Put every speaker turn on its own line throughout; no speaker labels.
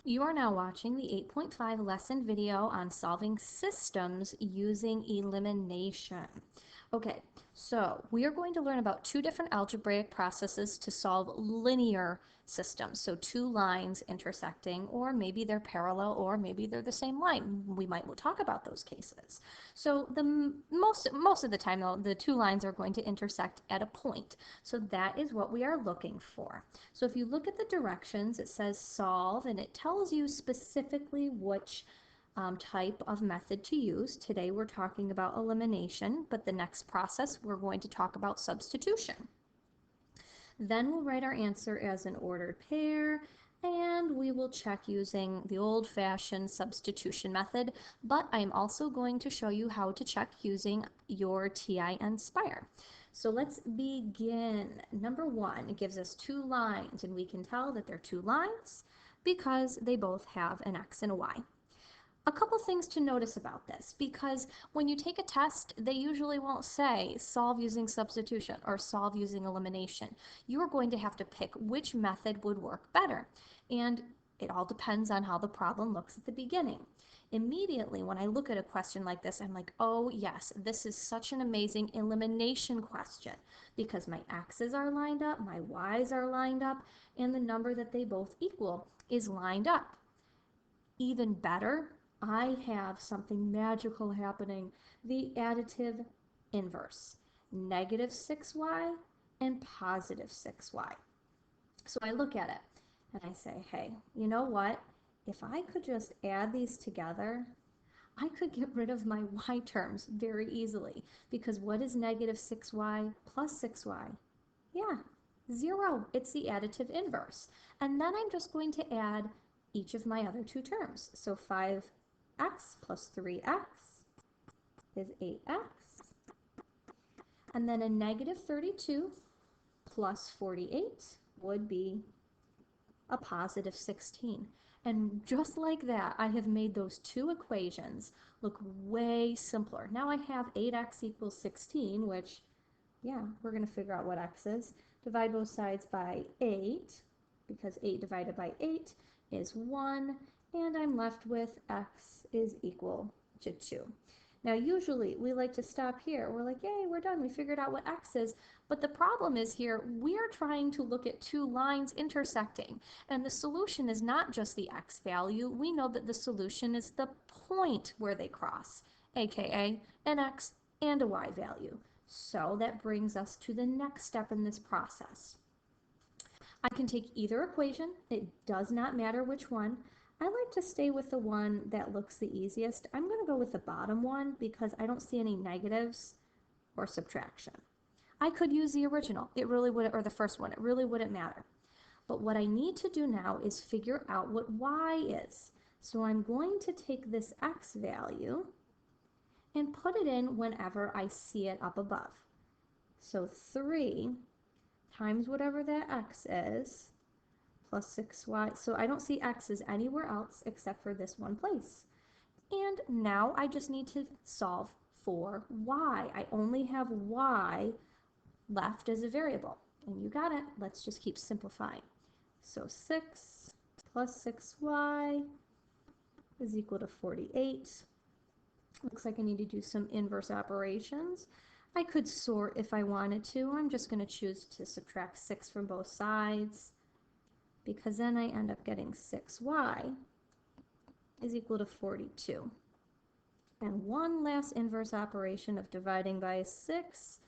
You are now watching the 8.5 lesson video on solving systems using elimination. Okay, so we are going to learn about two different algebraic processes to solve linear systems. So two lines intersecting, or maybe they're parallel, or maybe they're the same line. We might talk about those cases. So the most of the time, though, the two lines are going to intersect at a point. So that is what we are looking for. So if you look at the directions, it says solve, and it tells you specifically which type of method to use. Today we're talking about elimination, but the next process we're going to talk about substitution. Then we'll write our answer as an ordered pair, and we will check using the old-fashioned substitution method, but I'm also going to show you how to check using your TI-Nspire. So let's begin. Number one, it gives us two lines, and we can tell that they're two lines because they both have an X and a Y. A couple things to notice about this, because when you take a test, they usually won't say solve using substitution or solve using elimination. You're going to have to pick which method would work better. And it all depends on how the problem looks at the beginning. Immediately, when I look at a question like this, I'm like, oh yes, this is such an amazing elimination question because my X's are lined up, my Y's are lined up, and the number that they both equal is lined up. Even better, I have something magical happening, the additive inverse, negative 6y and positive 6y. So I look at it and I say, hey, you know what? If I could just add these together, I could get rid of my y terms very easily, because what is negative 6y plus 6y? Yeah, 0. It's the additive inverse. And then I'm just going to add each of my other two terms. So 5x plus 3x is 8x. And then a negative 32 plus 48 would be a positive 16. And just like that, I have made those two equations look way simpler. Now I have 8x equals 16, which, yeah, we're going to figure out what x is. Divide both sides by 8, because 8 divided by 8 is 1, and I'm left with x is equal to 2. Now usually we like to stop here. We're like, yay, we're done. We figured out what x is. But the problem is here, we're trying to look at two lines intersecting. And the solution is not just the x value. We know that the solution is the point where they cross, aka an x and a y value. So that brings us to the next step in this process. I can take either equation. It does not matter which one. I like to stay with the one that looks the easiest. I'm going to go with the bottom one because I don't see any negatives or subtraction. I could use the original. It really wouldn't, or the first one. It really wouldn't matter. But what I need to do now is figure out what y is. So I'm going to take this x value and put it in whenever I see it up above. So 3 times whatever that x is, plus 6y. So I don't see x's anywhere else except for this one place. And now I just need to solve for y. I only have y left as a variable. And you got it. Let's just keep simplifying. So 6 plus 6y is equal to 48. Looks like I need to do some inverse operations. I could sort if I wanted to. I'm just going to choose to subtract 6 from both sides, because then I end up getting 6y is equal to 42. And one last inverse operation of dividing by 6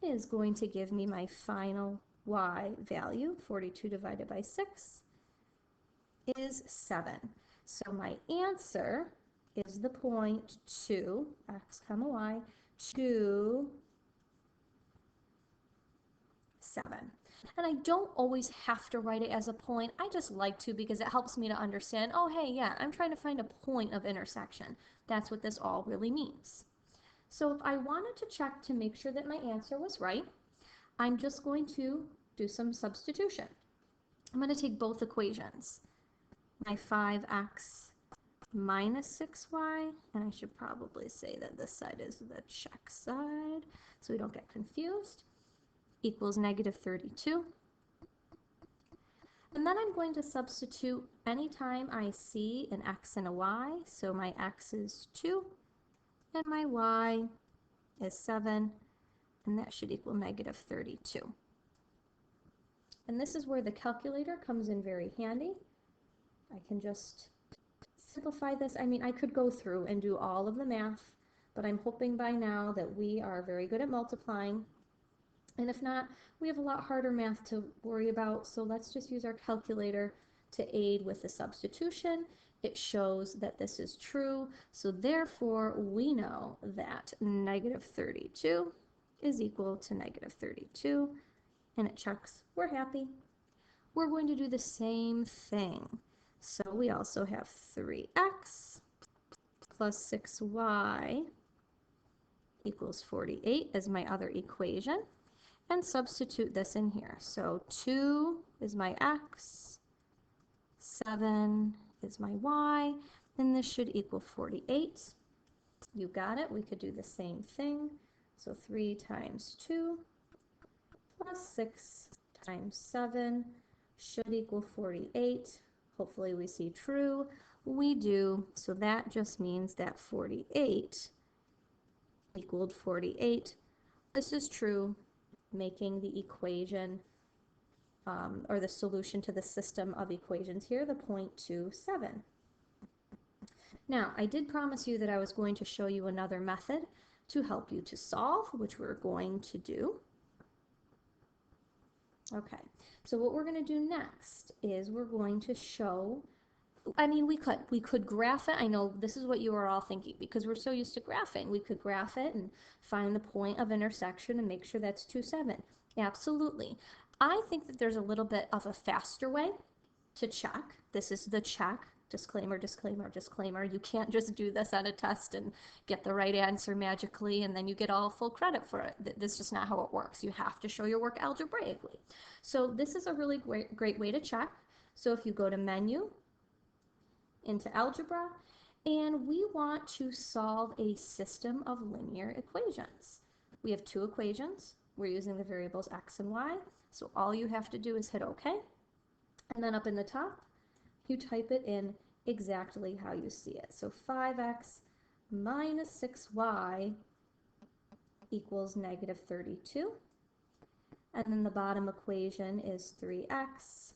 is going to give me my final y value. 42 divided by 6 is 7. So my answer is the point 2, x comma y, 2, 7. And I don't always have to write it as a point. I just like to because it helps me to understand, oh, hey, yeah, I'm trying to find a point of intersection. That's what this all really means. So if I wanted to check to make sure that my answer was right, I'm just going to do some substitution. I'm going to take both equations, my 5x minus 6y, and I should probably say that this side is the check side so we don't get confused, equals negative 32. And then I'm going to substitute anytime I see an x and a y. So my x is 2 and my y is 7, and that should equal negative 32. And this is where the calculator comes in very handy. I can just simplify this. I mean, I could go through and do all of the math, but I'm hoping by now that we are very good at multiplying. And if not, we have a lot harder math to worry about, so let's just use our calculator to aid with the substitution. It shows that this is true, so therefore we know that negative 32 is equal to negative 32, and it checks. We're happy. We're going to do the same thing. So we also have 3x plus 6y equals 48 as my other equation, and substitute this in here. So 2 is my x, 7 is my y, and this should equal 48. You got it. We could do the same thing. So 3 times 2 plus 6 times 7 should equal 48. Hopefully we see true. We do, so that just means that 48 equaled 48. This is true, making the equation or the solution to the system of equations here the 0.27. Now, I did promise you that I was going to show you another method to help you to solve, which we're going to do. Okay, so what we're going to do next is we're going to show, I mean, we could graph it. I know this is what you are all thinking because we're so used to graphing. We could graph it and find the point of intersection and make sure that's 2, 7. Absolutely. I think that there's a little bit of a faster way to check. This is the check. Disclaimer, disclaimer, disclaimer. You can't just do this on a test and get the right answer magically and then you get all full credit for it. This is just not how it works. You have to show your work algebraically. So this is a really great way to check. So if you go to Menu, into Algebra, and we want to solve a system of linear equations. We have 2 equations. We're using the variables x and y. So all you have to do is hit OK. And then up in the top, you type it in exactly how you see it. So 5x minus 6y equals negative 32. And then the bottom equation is 3x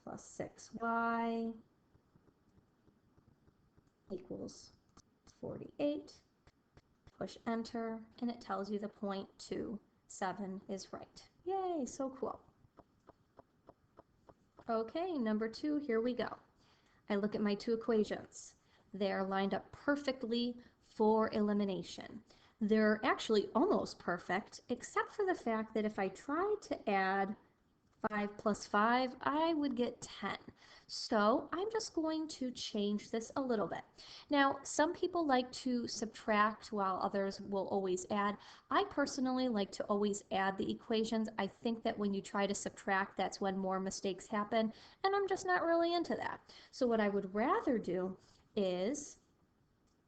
plus 6y equals 48. Push enter, and it tells you the 0.27 is right. Yay, so cool. Okay, number 2, here we go. I look at my 2 equations. They're lined up perfectly for elimination. They're actually almost perfect, except for the fact that if I tried to add 5 plus 5, I would get 10. So I'm just going to change this a little bit. Now, some people like to subtract while others will always add. I personally like to always add the equations. I think that when you try to subtract, that's when more mistakes happen, and I'm just not really into that. So what I would rather do is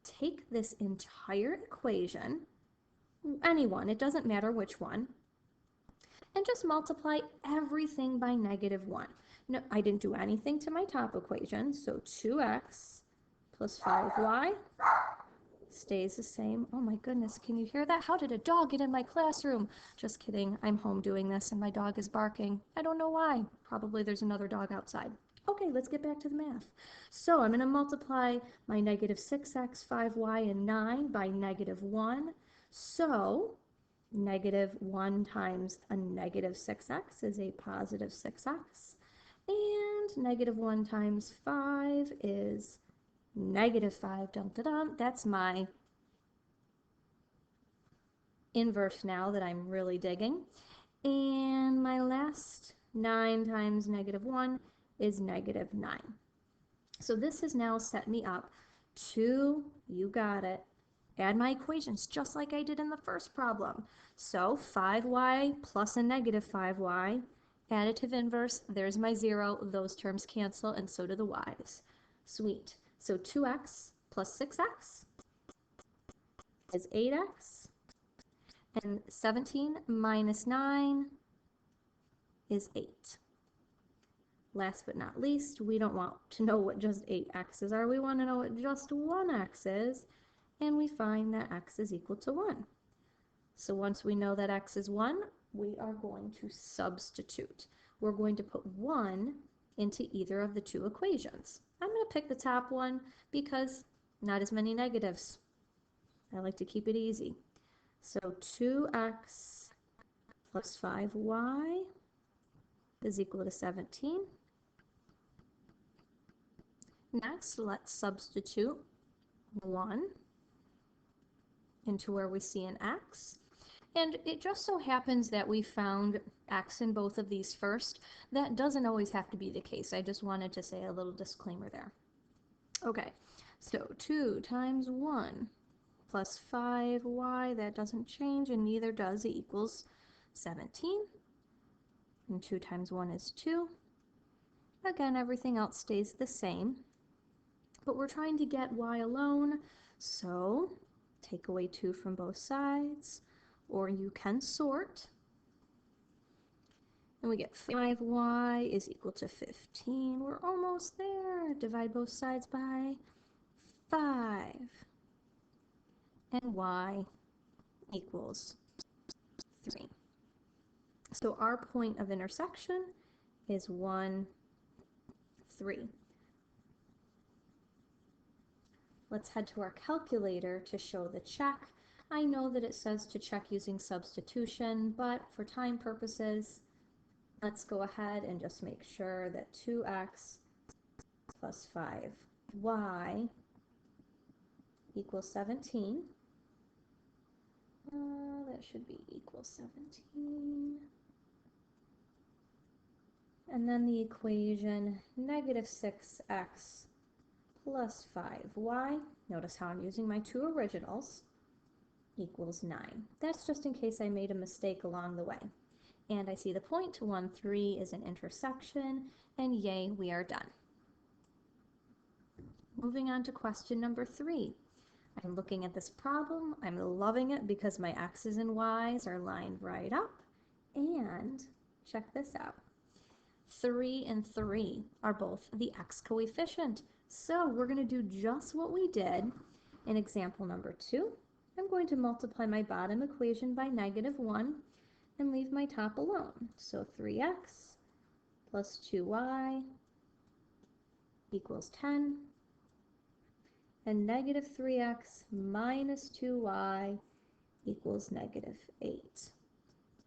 take this entire equation, any one, it doesn't matter which one, and just multiply everything by negative 1. No, I didn't do anything to my top equation, so 2x plus 5y stays the same. Oh my goodness, can you hear that? How did a dog get in my classroom? Just kidding, I'm home doing this and my dog is barking. I don't know why. Probably there's another dog outside. Okay, let's get back to the math. So I'm going to multiply my negative 6x, 5y, and 9 by negative 1. So negative 1 times a negative 6x is a positive 6x. And negative 1 times 5 is negative 5. Dum, da, dum. That's my inverse now that I'm really digging. And my last 9 times negative 1 is negative 9. So this has now set me up to, you got it, add my equations just like I did in the first problem. So 5y plus a negative 5y, additive inverse, there's my 0, those terms cancel, and so do the y's. Sweet. So 2x plus 6x is 8x, and 17 minus 9 is 8. Last but not least, we don't want to know what just 8 x's are. We want to know what just 1 x is, and we find that x is equal to 1. So once we know that x is 1, we are going to substitute. We're going to put 1 into either of the two equations. I'm going to pick the top one because not as many negatives. I like to keep it easy. So 2x plus 5y is equal to 17. Next, let's substitute 1 into where we see an x. And it just so happens that we found x in both of these first. That doesn't always have to be the case. I just wanted to say a little disclaimer there. Okay, so 2 times 1 plus 5y, that doesn't change, and neither does it, equals 17. And 2 times 1 is 2. Again, everything else stays the same. But we're trying to get y alone, so take away 2 from both sides, or you can sort. And we get 5y is equal to 15. We're almost there. Divide both sides by 5. And y equals 3. So our point of intersection is 1, 3. Let's head to our calculator to show the check. I know that it says to check using substitution, but for time purposes, let's go ahead and just make sure that 2x plus 5y equals 17. That should be equal 17. And then the equation negative 6x plus 5y, notice how I'm using my two originals, equals 9. That's just in case I made a mistake along the way. And I see the point, 1, 3 is an intersection, and yay, we are done. Moving on to question number 3. I'm looking at this problem, I'm loving it because my x's and y's are lined right up, and check this out. 3 and 3 are both the x coefficient. So we're going to do just what we did in example number 2. I'm going to multiply my bottom equation by negative 1 and leave my top alone. So 3x plus 2y equals 10. And negative 3x minus 2y equals negative 8.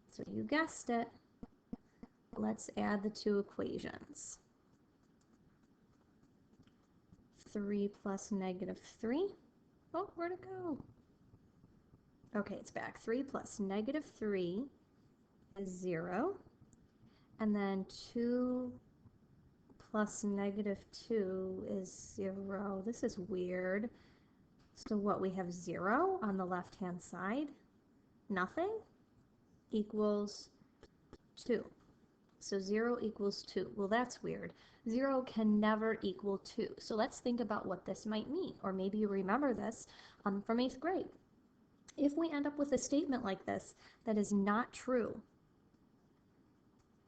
So you guessed it. Let's add the two equations. 3 plus negative 3. Oh, where'd it go? Okay, it's back. 3 plus negative 3 is 0. And then 2 plus negative 2 is 0. This is weird. So what, we have 0 on the left-hand side? Nothing equals 2. So 0 equals 2. Well, that's weird. 0 can never equal 2. So let's think about what this might mean. Or maybe you remember this from 8th grade. If we end up with a statement like this that is not true,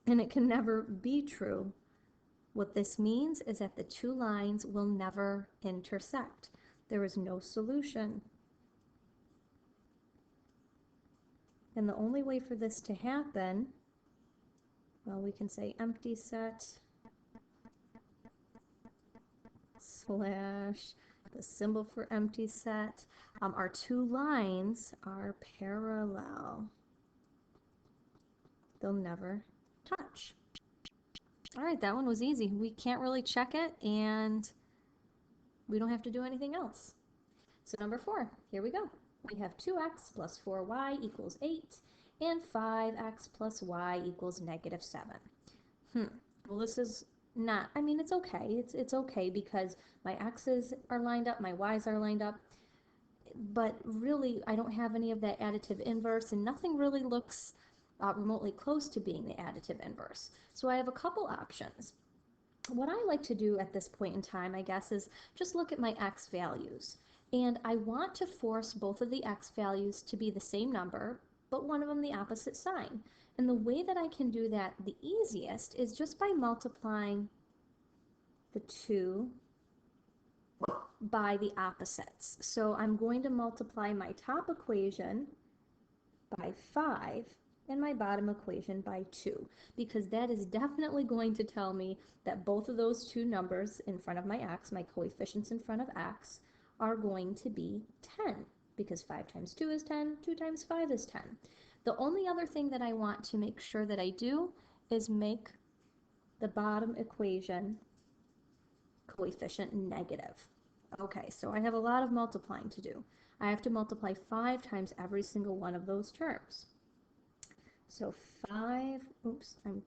and it can never be true, what this means is that the two lines will never intersect. There is no solution. And the only way for this to happen, well, we can say empty set slash the symbol for empty set. Our two lines are parallel. They'll never touch. All right, that one was easy. We can't really check it, and we don't have to do anything else. So number 4, here we go. We have 2x plus 4y equals 8, and 5x plus y equals negative 7. Well, this is not, I mean, it's okay. It's okay because my x's are lined up, my y's are lined up, but really I don't have any of that additive inverse, and nothing really looks remotely close to being the additive inverse. So I have a couple options. What I like to do at this point in time, I guess, is just look at my x values. And I want to force both of the x values to be the same number, but one of them the opposite sign. And the way that I can do that the easiest is just by multiplying the 2 by the opposites. So I'm going to multiply my top equation by 5 and my bottom equation by 2, because that is definitely going to tell me that both of those two numbers in front of my x, my coefficients in front of x, are going to be 10, because 5 times 2 is 10, 2 times 5 is 10. The only other thing that I want to make sure that I do is make the bottom equation coefficient negative. Okay, so I have a lot of multiplying to do. I have to multiply 5 times every single one of those terms. So 5, oops, I'm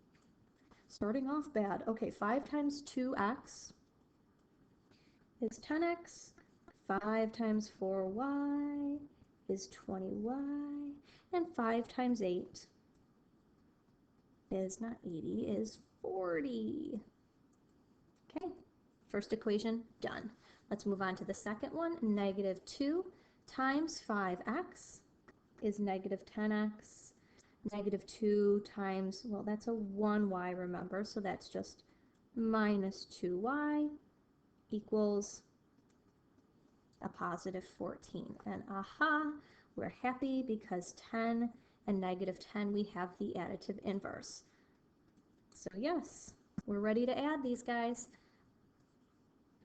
starting off bad. Okay, 5 times 2x is 10x. 5 times 4y is 20y. And 5 times 8 is not 80, is 40. Okay, first equation done. Let's move on to the second one. Negative 2 times 5x is negative 10x. Negative 2 times, well, that's a 1y, remember, so that's just minus 2y equals a positive 14. And aha, we're happy because 10 and negative 10, we have the additive inverse. So yes, we're ready to add these guys.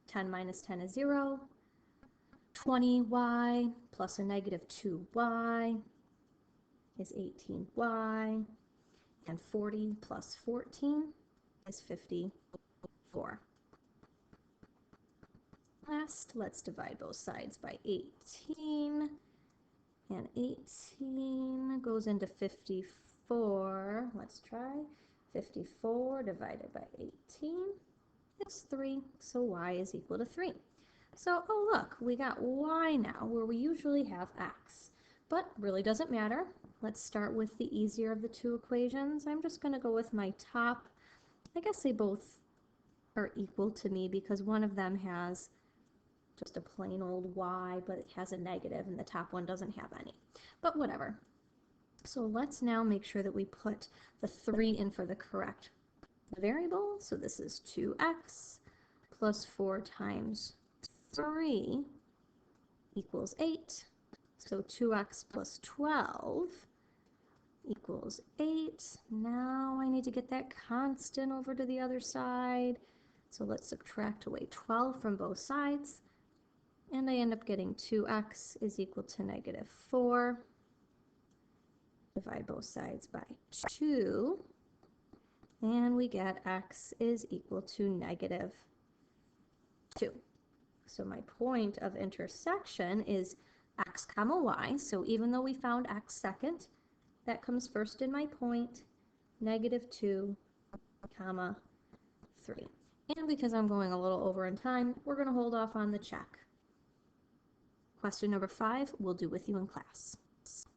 10 minus 10 is 0. 20y plus a negative 2y is 18y. And 40 plus 14 is 54. Last, let's divide both sides by 18. And 18 goes into 54. Let's try. 54 divided by 18 is 3. So y is equal to 3. So, oh look, we got y now, where we usually have x. But really doesn't matter. Let's start with the easier of the two equations. I'm just going to go with my top. I guess they both are equal to me because one of them has just a plain old y, but it has a negative, and the top one doesn't have any. But whatever. So let's now make sure that we put the 3 in for the correct variable. So this is 2x plus 4 times 3 equals 8. So 2x plus 12 equals 8. Now I need to get that constant over to the other side. So let's subtract away 12 from both sides. And I end up getting 2x is equal to negative 4. Divide both sides by 2. And we get x is equal to negative 2. So my point of intersection is x comma y. So even though we found x second, that comes first in my point, negative 2 comma 3. And because I'm going a little over in time, we're going to hold off on the check. Question number 5 we'll do with you in class.